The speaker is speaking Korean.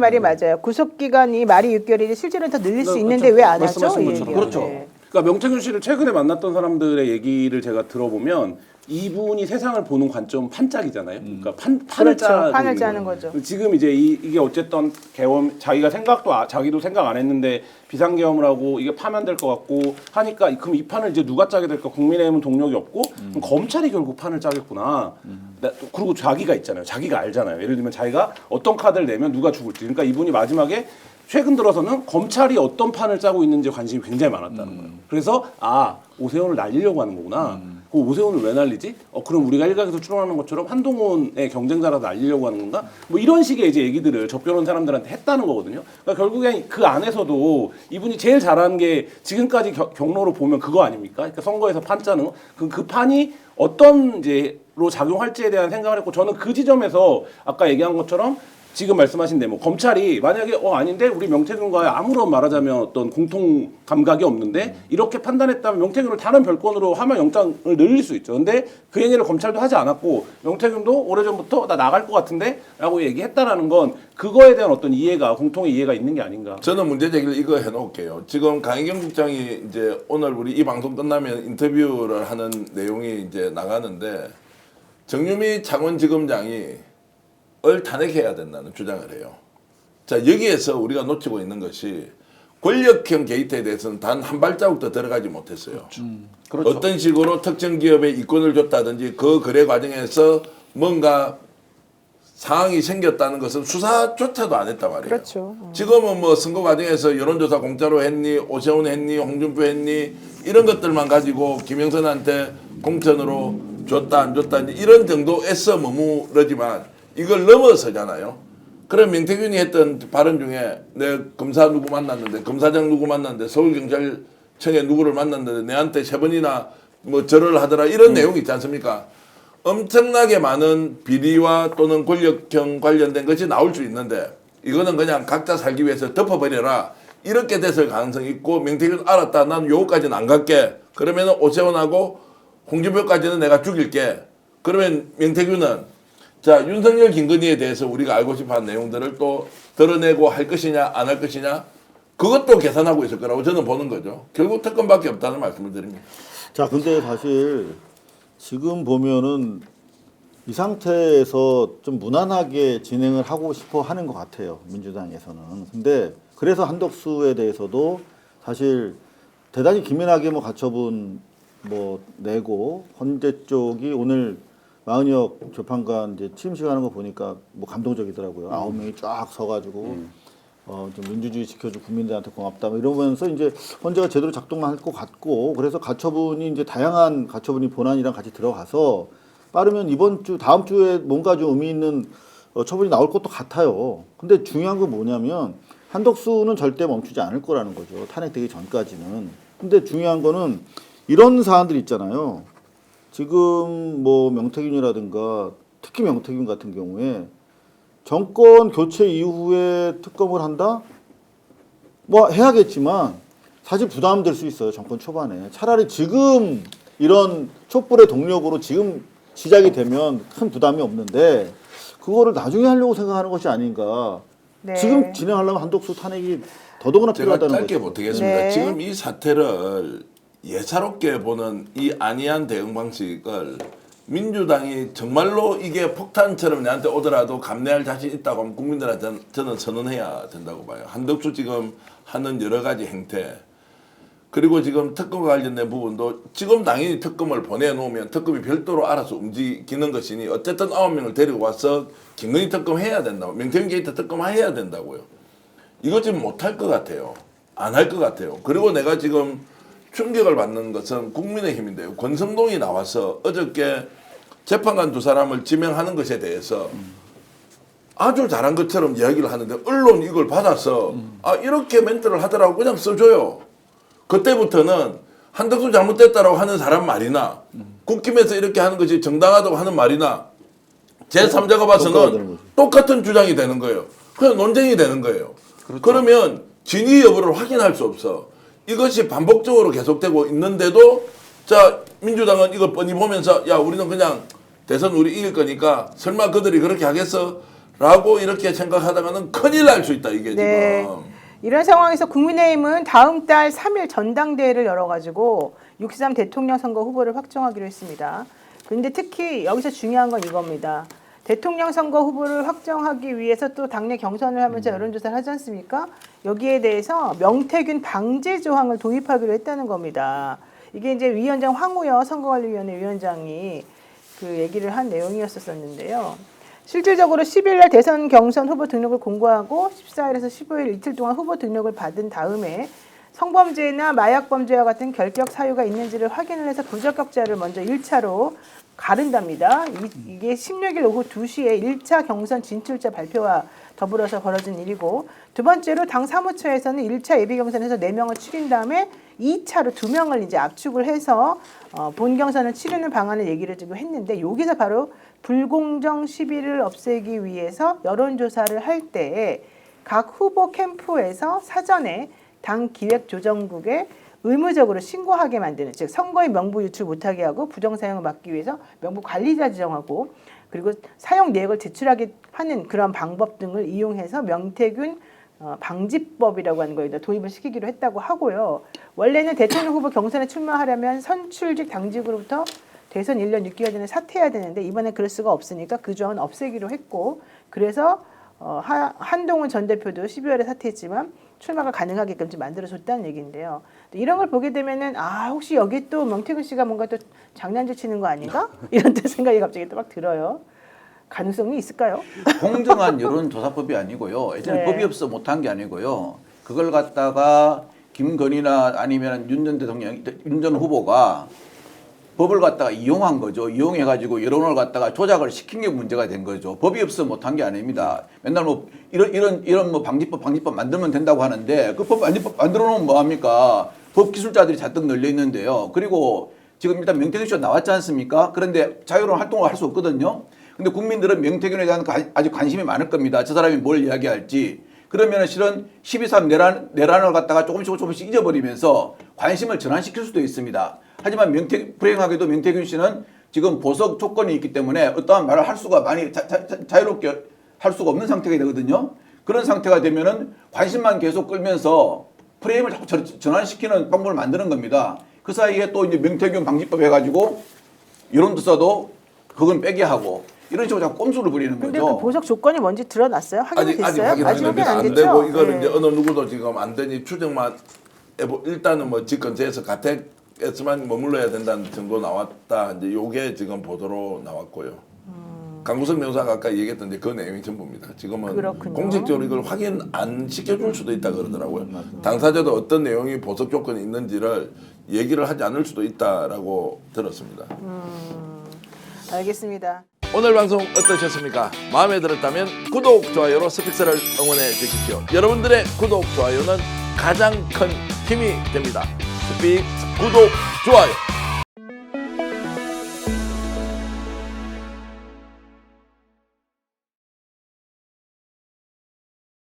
말이 맞아요. 구속 기간이 말이 6개월이 실제로는 더 늘릴 수 있는데 왜 안 하죠? 말씀하신 이 것처럼. 얘기예요. 그렇죠. 네. 그러니까 명태균 씨를 최근에 만났던 사람들의 얘기를 제가 들어보면 이분이 세상을 보는 관점 판짝이잖아요. 그러니까 판을 그렇죠. 짜고 판을 있는 짜는 거예요. 거죠. 지금 이제 이게 어쨌든 계엄 자기가 자기도 생각 안 했는데 비상계엄을 하고 이게 파면 될 것 같고 하니까 그럼 이 판을 이제 누가 짜게 될까? 국민의힘은 동력이 없고 그럼 검찰이 결국 판을 짜겠구나. 그리고 자기가 있잖아요. 자기가 알잖아요. 예를 들면 자기가 어떤 카드를 내면 누가 죽을지. 그러니까 이분이 마지막에 최근 들어서는 검찰이 어떤 판을 짜고 있는지 관심이 굉장히 많았다는 거예요. 그래서 오세훈을 날리려고 하는 거구나. 그 오세훈을 왜 날리지? 그럼 우리가 일각에서 추론하는 것처럼 한동훈의 경쟁자라도 날리려고 하는 건가? 뭐 이런 식의 이제 얘기들을 접견한 사람들한테 했다는 거거든요. 그러니까 결국엔 그 안에서도 이분이 제일 잘하는 게 지금까지 경로로 보면 그거 아닙니까? 그러니까 선거에서 판 짜는 거. 그 판이 어떤 이제로 작용할지에 대한 생각을 했고 저는 그 지점에서 아까 얘기한 것처럼 지금 말씀하신 뭐 검찰이 만약에 아닌데 우리 명태균과의 아무런 말하자면 어떤 공통 감각이 없는데 이렇게 판단했다면 명태균을 다른 별건으로 하면 영장을 늘릴 수 있죠. 근데 그 얘기를 검찰도 하지 않았고 명태균도 오래전부터 나 나갈 것 같은데 라고 얘기했다라는 건 그거에 대한 어떤 이해가 공통의 이해가 있는 게 아닌가. 저는 문제 제기를 이거 해놓을게요. 지금 강희경 국장이 이제 오늘 우리 이 방송 끝나면 인터뷰를 하는 내용이 이제 나가는데 정유미 창원지검장이 을 탄핵해야 된다는 주장을 해요. 자, 여기에서 우리가 놓치고 있는 것이 권력형 게이트에 대해서는 단 한 발자국도 들어가지 못했어요. 그렇죠. 어떤 식으로 특정 기업에 이권을 줬다든지 그 거래 과정에서 뭔가 상황이 생겼다는 것은 수사조차도 안 했단 말이에요. 그렇죠. 지금은 뭐 선거 과정에서 여론조사 공짜로 했니, 오세훈 했니, 홍준표 했니 이런 것들만 가지고 김영선한테 공천으로 줬다 안 줬다 이런 정도에서 머무르지만 이걸 넘어서잖아요. 그럼 명태균이 했던 발언 중에 내 검사 누구 만났는데 검사장 누구 만났는데 서울경찰청에 누구를 만났는데 내한테 3번이나 뭐 절을 하더라 이런 내용이 있지 않습니까? 엄청나게 많은 비리와 또는 권력형 관련된 것이 나올 수 있는데 이거는 그냥 각자 살기 위해서 덮어버려라 이렇게 됐을 가능성이 있고 명태균 알았다 난 요거까지는 안 갈게 그러면 오세훈하고 홍준표까지는 내가 죽일게 그러면 명태균은 자, 윤석열, 김건희에 대해서 우리가 알고 싶어하는 내용들을 또 드러내고 할 것이냐 안 할 것이냐 그것도 계산하고 있을 거라고 저는 보는 거죠. 결국 특검밖에 없다는 말씀을 드립니다. 자, 근데 사실 지금 보면은 이 상태에서 좀 무난하게 진행을 하고 싶어 하는 것 같아요. 민주당에서는. 근데 그래서 한덕수에 대해서도 사실 대단히 기민하게 뭐 가처분 뭐 내고 헌재 쪽이 오늘 마은혁 재판관 이제 취임식하는 거 보니까 뭐 감동적이더라고요. 9명이 쫙 서가지고 좀 민주주의 지켜준 국민들한테 고맙다 뭐 이러면서 이제 헌재가 제대로 작동할 것 같고 그래서 가처분이 이제 다양한 가처분이 본안이랑 같이 들어가서 빠르면 이번 주 다음 주에 뭔가 좀 의미 있는 처분이 나올 것도 같아요. 근데 중요한 건 뭐냐면 한덕수는 절대 멈추지 않을 거라는 거죠. 탄핵되기 전까지는. 근데 중요한 거는 이런 사안들 있잖아요. 지금 뭐 명태균이라든가 특히 명태균 같은 경우에 정권 교체 이후에 특검을 한다? 뭐 해야겠지만 사실 부담될 수 있어요. 정권 초반에. 차라리 지금 이런 촛불의 동력으로 지금 시작이 되면 큰 부담이 없는데 그거를 나중에 하려고 생각하는 것이 아닌가. 네. 지금 진행하려면 한덕수 탄핵이 더더구나 제가 필요하다는 짧게 거죠. 못하겠습니다. 네. 지금 이 사태를 예사롭게 보는 이 안이한 대응 방식을 민주당이 정말로 이게 폭탄처럼 내한테 오더라도 감내할 자신 있다고 하면 국민들한테 저는 선언해야 된다고 봐요. 한덕수 지금 하는 여러 가지 행태 그리고 지금 특검과 관련된 부분도 지금 당연히 특검을 보내놓으면 특검이 별도로 알아서 움직이는 것이니 어쨌든 9명을 데리고 와서 김건희 특검 해야 된다고 명태균 게이트 특검 해야 된다고요. 이거 지금 못할 것 같아요. 안 할 것 같아요. 그리고 내가 지금 충격을 받는 것은 국민의힘인데요. 권성동이 나와서 어저께 재판관 2사람을 지명하는 것에 대해서 아주 잘한 것처럼 이야기를 하는데 언론이 이걸 받아서 이렇게 멘트를 하더라고 그냥 써줘요. 그때부터는 한덕수 잘못됐다라고 하는 사람 말이나 국힘에서 이렇게 하는 것이 정당하다고 하는 말이나 제3자가 봐서는 똑같은 주장이 되는 거예요. 그냥 논쟁이 되는 거예요. 그렇죠. 그러면 진위 여부를 확인할 수 없어. 이것이 반복적으로 계속되고 있는데도 자 민주당은 이걸 뻔히 보면서 야 우리는 그냥 대선 우리 이길 거니까 설마 그들이 그렇게 하겠어? 라고 이렇게 생각하다가는 큰일 날 수 있다 이게 네. 지금. 이런 상황에서 국민의힘은 다음 달 3일 전당대회를 열어가지고 6.3 대통령 선거 후보를 확정하기로 했습니다. 그런데 특히 여기서 중요한 건 이겁니다. 대통령 선거 후보를 확정하기 위해서 또 당내 경선을 하면서 여론조사를 하지 않습니까? 여기에 대해서 명태균 방제 조항을 도입하기로 했다는 겁니다. 이게 이제 위원장 황우여 선거관리위원회 위원장이 그 얘기를 한 내용이었었는데요. 실질적으로 10일 날 대선 경선 후보 등록을 공고하고 14일에서 15일 이틀 동안 후보 등록을 받은 다음에 성범죄나 마약범죄와 같은 결격 사유가 있는지를 확인을 해서 부적격자를 먼저 1차로 가른답니다. 이게 16일 오후 2시에 1차 경선 진출자 발표와 더불어서 벌어진 일이고 두 번째로 당 사무처에서는 1차 예비경선에서 4명을 추린 다음에 2차로 2명을 이제 압축을 해서 본 경선을 치르는 방안을 얘기를 지금 했는데 여기서 바로 불공정 시비를 없애기 위해서 여론조사를 할 때 각 후보 캠프에서 사전에 당 기획조정국에 의무적으로 신고하게 만드는, 즉 선거에 명부 유출 못하게 하고 부정사용을 막기 위해서 명부 관리자 지정하고 그리고 사용 내역을 제출하게 하는 그런 방법 등을 이용해서 명태균 방지법이라고 하는 거에다 도입을 시키기로 했다고 하고요. 원래는 대통령 후보 경선에 출마하려면 선출직 당직으로부터 대선 1년 6개월 전에 사퇴해야 되는데 이번에 그럴 수가 없으니까 그 조항은 없애기로 했고 그래서 한동훈 전 대표도 12월에 사퇴했지만 출마가 가능하게끔 좀 만들어줬다는 얘기인데요. 이런 걸 보게 되면은 혹시 여기 또 명태균 씨가 뭔가 또 장난질 치는 거 아닌가? 이런 또 생각이 갑자기 또 막 들어요. 가능성이 있을까요? 공정한 여론조사법이 아니고요. 예전에 네. 법이 없어 못한 게 아니고요. 그걸 갖다가 김건희나 아니면 윤 전 후보가 법을 갖다가 이용한 거죠. 이용해가지고 여론을 갖다가 조작을 시킨 게 문제가 된 거죠. 법이 없어 못한 게 아닙니다. 맨날 뭐 이런 뭐 방지법 만들면 된다고 하는데 그 방지법 만들어 놓으면 뭐 합니까? 법 기술자들이 잔뜩 널려 있는데요. 그리고 지금 일단 명태균 씨가 나왔지 않습니까? 그런데 자유로운 활동을 할 수 없거든요. 근데 국민들은 명태균에 대한 아주 관심이 많을 겁니다. 저 사람이 뭘 이야기할지. 그러면 실은 12.3 내란을 갖다가 조금씩 잊어버리면서 관심을 전환시킬 수도 있습니다. 하지만 불행하게도 명태균 씨는 지금 보석 조건이 있기 때문에 어떠한 말을 할 수가 많이 자유롭게 할 수가 없는 상태가 되거든요. 그런 상태가 되면은 관심만 계속 끌면서 프레임을 자꾸 전환시키는 방법을 만드는 겁니다. 그 사이에 또 이제 명태균 방지법 해가지고 여론조사도 그건 빼게 하고 이런 식으로 자꾸 꼼수를 부리는 근데 거죠. 그 보석 조건이 뭔지 드러났어요? 확인이 아직 됐어요? 확인하는데 안 안 됐죠? 되고 이거는 네. 이제 어느 누구도 지금 안 되니 추정만 일단은 뭐 집권제에서 가택에서만 머물러야 된다는 정도 나왔다. 이제 요게 지금 보도로 나왔고요. 강구석 명사가 아까 얘기했던 이제 그 내용이 전부입니다. 지금은 그렇군요. 공식적으로 이걸 확인 안 시켜줄 수도 있다 그러더라고요. 당사자도 어떤 내용이 보석 조건이 있는지를 얘기를 하지 않을 수도 있다라고 들었습니다. 알겠습니다. 오늘 방송 어떠셨습니까? 마음에 들었다면 구독, 좋아요로 스픽스를 응원해 주십시오. 여러분들의 구독, 좋아요는 가장 큰 힘이 됩니다. 스픽스 구독, 좋아요.